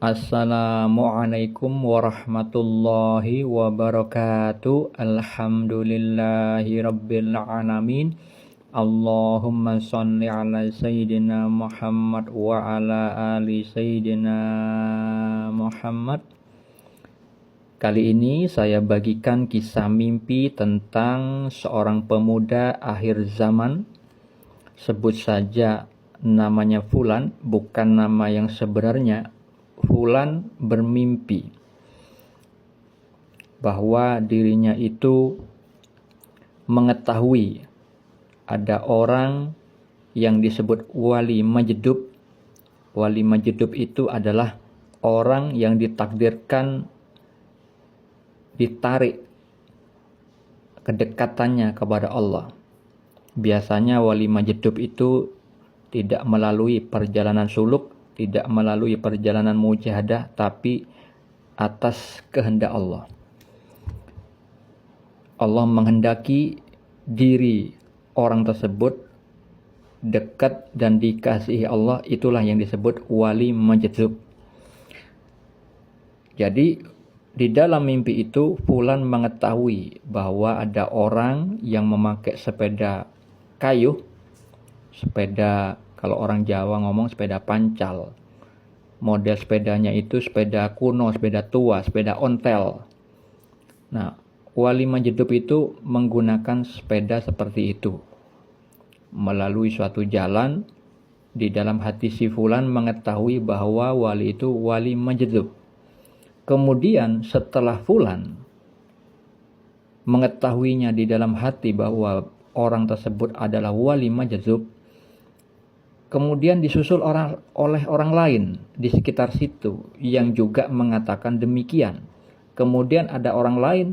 Assalamualaikum warahmatullahi wabarakatuh. Alhamdulillahi rabbil alamin. Allahumma sholli ala sayyidina Muhammad wa ala ali sayyidina Muhammad. Kali ini saya bagikan kisah mimpi tentang seorang pemuda akhir zaman. Sebut saja namanya Fulan, bukan nama yang sebenarnya. Fulan bermimpi bahwa dirinya itu mengetahui ada orang yang disebut wali majdub. Wali majdub itu adalah orang yang ditakdirkan ditarik kedekatannya kepada Allah. Biasanya wali majdub itu tidak melalui perjalanan suluk, tidak melalui perjalanan mujahadah, tapi atas kehendak Allah. Allah menghendaki diri orang tersebut dekat dan dikasihi Allah, itulah yang disebut wali majdub. Jadi di dalam mimpi itu Fulan mengetahui bahwa ada orang yang memakai sepeda kayu, sepeda, kalau orang Jawa ngomong sepeda pancal. Model sepedanya itu sepeda kuno, sepeda tua, sepeda ontel. Nah, wali majdub itu menggunakan sepeda seperti itu. Melalui suatu jalan, di dalam hati si Fulan mengetahui bahwa wali itu wali majdub. Kemudian setelah Fulan mengetahuinya di dalam hati bahwa orang tersebut adalah wali majdub, kemudian disusul oleh orang lain di sekitar situ yang juga mengatakan demikian. Kemudian ada orang lain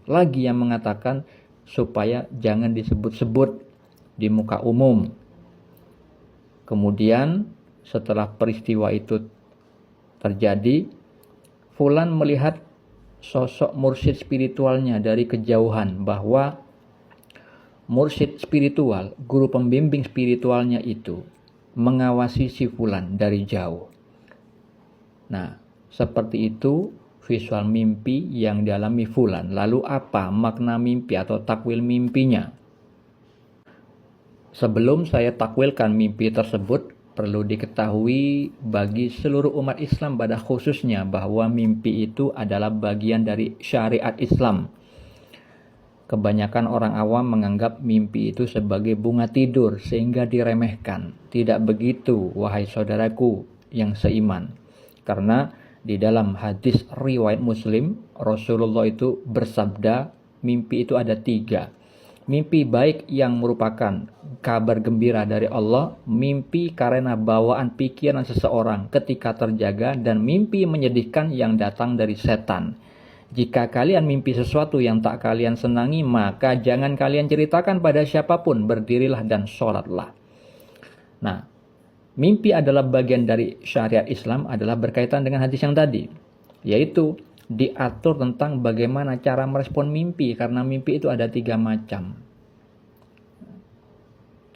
lagi yang mengatakan supaya jangan disebut-sebut di muka umum. Kemudian setelah peristiwa itu terjadi, Fulan melihat sosok mursyid spiritualnya dari kejauhan, bahwa mursyid spiritual, guru pembimbing spiritualnya itu mengawasi si Fulan dari jauh. Nah, seperti itu visual mimpi yang dialami Fulan. Lalu apa makna mimpi atau takwil mimpinya? Sebelum saya takwilkan mimpi tersebut, perlu diketahui bagi seluruh umat Islam pada khususnya bahwa mimpi itu adalah bagian dari syariat Islam. Kebanyakan orang awam menganggap mimpi itu sebagai bunga tidur sehingga diremehkan. Tidak begitu, wahai saudaraku yang seiman. Karena di dalam hadis riwayat Muslim, Rasulullah itu bersabda, mimpi itu ada 3. Mimpi baik yang merupakan kabar gembira dari Allah, mimpi karena bawaan pikiran seseorang ketika terjaga, dan mimpi menyedihkan yang datang dari setan. Jika kalian mimpi sesuatu yang tak kalian senangi, maka jangan kalian ceritakan pada siapapun, berdirilah dan sholatlah. Nah, mimpi adalah bagian dari syariat Islam, adalah berkaitan dengan hadis yang tadi, yaitu diatur tentang bagaimana cara merespon mimpi, karena mimpi itu ada 3 macam.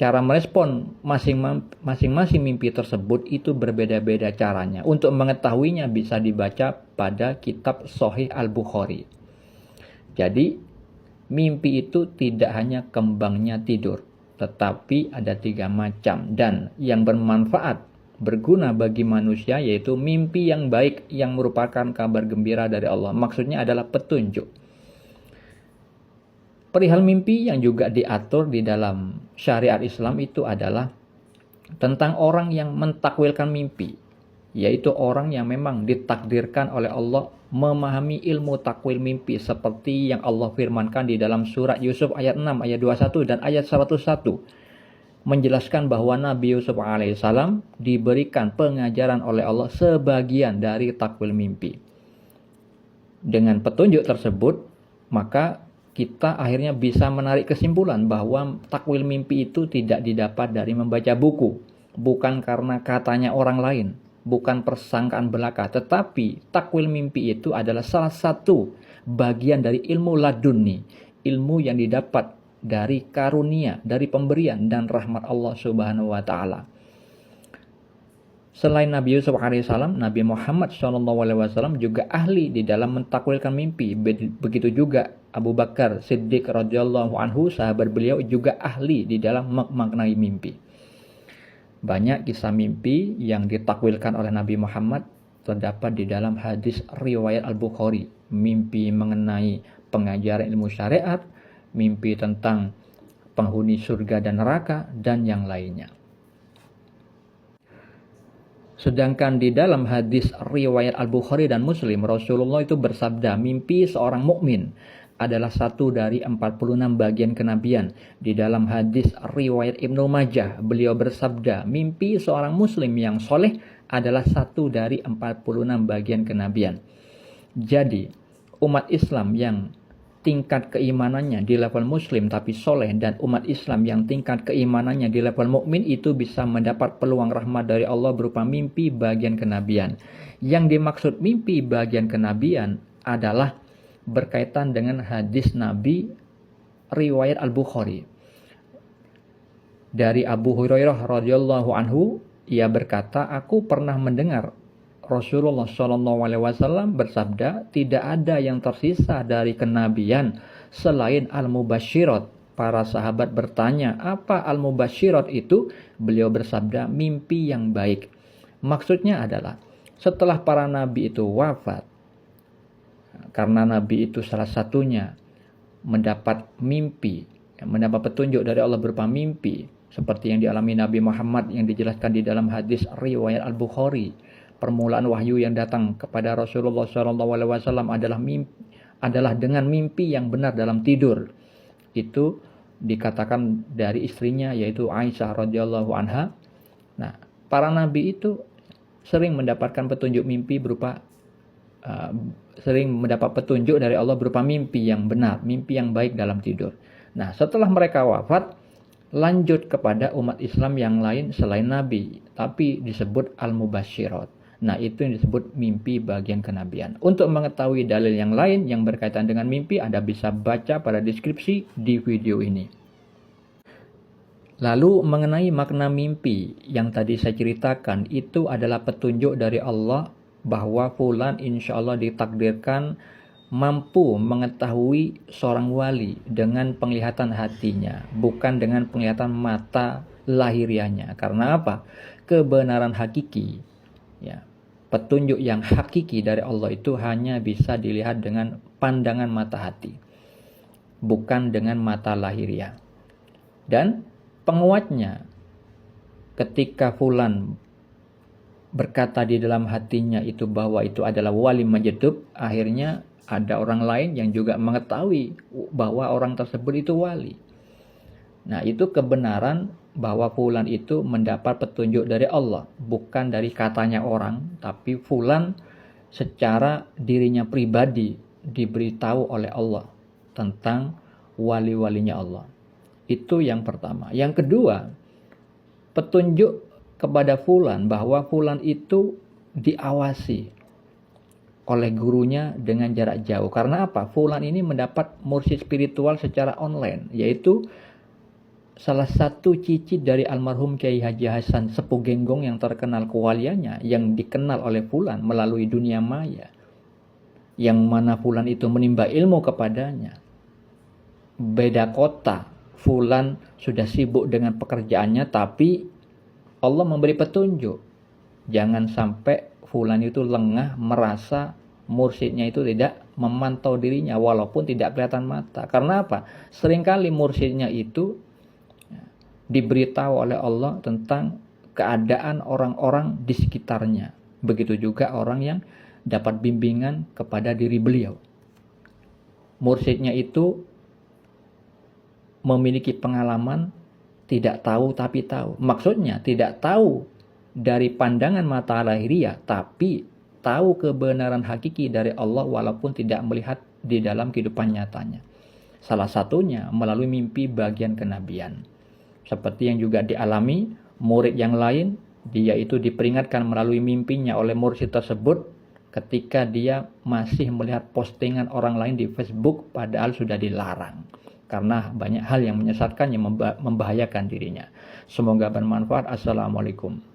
Cara merespon masing-masing mimpi tersebut itu berbeda-beda caranya. Untuk mengetahuinya bisa dibaca pada kitab Sahih Al-Bukhari. Jadi, mimpi itu tidak hanya kembangnya tidur, tetapi ada 3 macam. Dan yang bermanfaat, berguna bagi manusia, yaitu mimpi yang baik yang merupakan kabar gembira dari Allah. Maksudnya adalah petunjuk. Perihal mimpi yang juga diatur di dalam syariat Islam itu adalah tentang orang yang mentakwilkan mimpi, yaitu orang yang memang ditakdirkan oleh Allah memahami ilmu takwil mimpi, seperti yang Allah firmankan di dalam surat Yusuf ayat 6, ayat 21 dan ayat 101, menjelaskan bahwa Nabi Yusuf alaihissalam diberikan pengajaran oleh Allah sebagian dari takwil mimpi. Dengan petunjuk tersebut, maka kita akhirnya bisa menarik kesimpulan bahwa takwil mimpi itu tidak didapat dari membaca buku, bukan karena katanya orang lain, bukan persangkaan belaka, tetapi takwil mimpi itu adalah salah satu bagian dari ilmu laduni, ilmu yang didapat dari karunia, dari pemberian dan rahmat Allah Subhanahu wa taala. Selain Nabi Yusuf alaihissalam, Nabi Muhammad SAW juga ahli di dalam mentakwilkan mimpi. Begitu juga Abu Bakar Siddiq radhiyallahu anhu, sahabat beliau, juga ahli di dalam memaknai mimpi. Banyak kisah mimpi yang ditakwilkan oleh Nabi Muhammad terdapat di dalam hadis riwayat Al-Bukhari. Mimpi mengenai pengajaran ilmu syariat, mimpi tentang penghuni surga dan neraka, dan yang lainnya. Sedangkan di dalam hadis riwayat Al-Bukhari dan Muslim, Rasulullah itu bersabda, mimpi seorang mukmin adalah satu dari 46 bagian kenabian. Di dalam hadis riwayat Ibnu Majah, beliau bersabda, mimpi seorang muslim yang soleh adalah satu dari 46 bagian kenabian. Jadi, umat Islam yang tingkat keimanannya di level muslim tapi soleh, dan umat Islam yang tingkat keimanannya di level mukmin itu bisa mendapat peluang rahmat dari Allah berupa mimpi bagian kenabian. Yang dimaksud mimpi bagian kenabian adalah berkaitan dengan hadis Nabi riwayat Al-Bukhari. Dari Abu Hurairah radhiyallahu anhu, ia berkata, aku pernah mendengar Rasulullah SAW bersabda, tidak ada yang tersisa dari kenabian selain al-mubasyirat. Para sahabat bertanya, apa al-mubasyirat itu? Beliau bersabda, mimpi yang baik. Maksudnya adalah, setelah para nabi itu wafat, karena nabi itu salah satunya mendapat mimpi, mendapat petunjuk dari Allah berupa mimpi, seperti yang dialami Nabi Muhammad yang dijelaskan di dalam hadis riwayat Al-Bukhari. Permulaan wahyu yang datang kepada Rasulullah SAW adalah dengan mimpi yang benar dalam tidur. Itu dikatakan dari istrinya, yaitu Aisyah radhiyallahu anha. Nah, para nabi itu sering mendapatkan petunjuk mimpi berupa sering mendapat petunjuk dari Allah berupa mimpi yang benar, mimpi yang baik dalam tidur. Nah, setelah mereka wafat, lanjut kepada umat Islam yang lain selain nabi, tapi disebut al-mubasyirat. Nah, itu yang disebut mimpi bagian kenabian. Untuk mengetahui dalil yang lain yang berkaitan dengan mimpi, Anda bisa baca pada deskripsi di video ini. Lalu mengenai makna mimpi yang tadi saya ceritakan, itu adalah petunjuk dari Allah bahwa fulan insya Allah ditakdirkan mampu mengetahui seorang wali dengan penglihatan hatinya, bukan dengan penglihatan mata lahiriahnya. Karena apa? Kebenaran hakiki, ya, petunjuk yang hakiki dari Allah itu hanya bisa dilihat dengan pandangan mata hati, bukan dengan mata lahiriah. Dan penguatnya, ketika fulan berkata di dalam hatinya itu bahwa itu adalah wali menjedub, akhirnya ada orang lain yang juga mengetahui bahwa orang tersebut itu wali. Nah, itu kebenaran bahwa fulan itu mendapat petunjuk dari Allah, bukan dari katanya orang, tapi fulan secara dirinya pribadi diberitahu oleh Allah tentang wali-walinya Allah. Itu yang pertama. Yang kedua, petunjuk kepada fulan bahwa fulan itu diawasi oleh gurunya dengan jarak jauh. Karena apa? Fulan ini mendapat mursyid spiritual secara online, yaitu salah satu cicit dari almarhum Kiai Haji Hasan Sepuh Genggong yang terkenal kewaliannya, yang dikenal oleh fulan melalui dunia maya, yang mana fulan itu menimba ilmu kepadanya. Beda kota, fulan sudah sibuk dengan pekerjaannya, tapi Allah memberi petunjuk. Jangan sampai fulan itu lengah merasa mursyidnya itu tidak memantau dirinya walaupun tidak kelihatan mata. Karena apa? Seringkali mursyidnya itu diberitahu oleh Allah tentang keadaan orang-orang di sekitarnya. Begitu juga orang yang dapat bimbingan kepada diri beliau. Mursyidnya itu memiliki pengalaman tidak tahu tapi tahu. Maksudnya tidak tahu dari pandangan mata lahiriah, tapi tahu kebenaran hakiki dari Allah walaupun tidak melihat di dalam kehidupan nyatanya. Salah satunya melalui mimpi bagian kenabian. Seperti yang juga dialami murid yang lain, dia itu diperingatkan melalui mimpinya oleh mursyid tersebut ketika dia masih melihat postingan orang lain di Facebook padahal sudah dilarang. Karena banyak hal yang menyesatkan yang membahayakan dirinya. Semoga bermanfaat. Assalamualaikum.